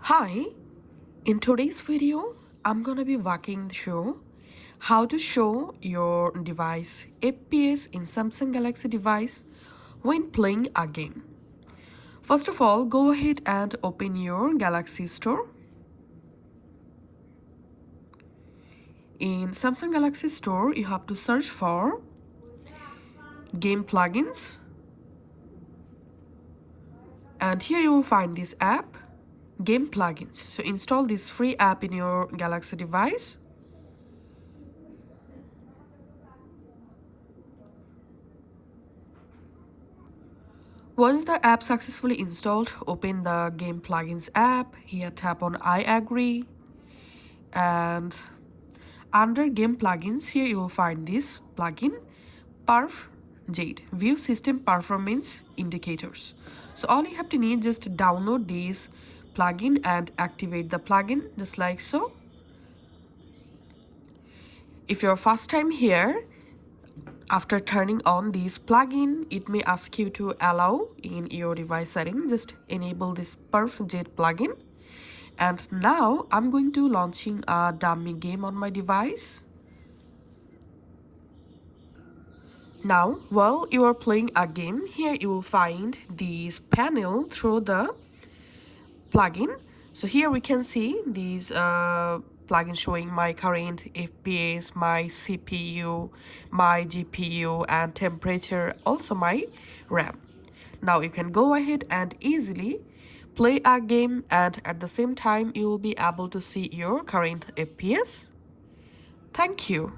Hi, in today's video, I'm gonna be walking through how to show your device FPS in Samsung Galaxy device when playing a game. First of all, go ahead and open your Galaxy Store. In Samsung Galaxy Store, you have to search for game plugins, and here you will find this app, game plugins. So install this free app in your Galaxy device. Once the app successfully installed, open the game plugins app. Here tap on I agree, and under game plugins, here you will find this plugin Perf Jade, view system performance indicators. So all you have to need just to download this plugin and activate the plugin just like so. If you're first time here, after turning on this plugin, it may ask you to allow in your device settings. Just enable this PerfJet plugin. And now I'm going to launching a dummy game on my device. Now, while you are playing a game, here you will find this panel through the plugin. So here we can see these plugin showing my current FPS, my CPU, my GPU and temperature, also my RAM. Now you can go ahead and easily play a game, and at the same time you will be able to see your current FPS. Thank you.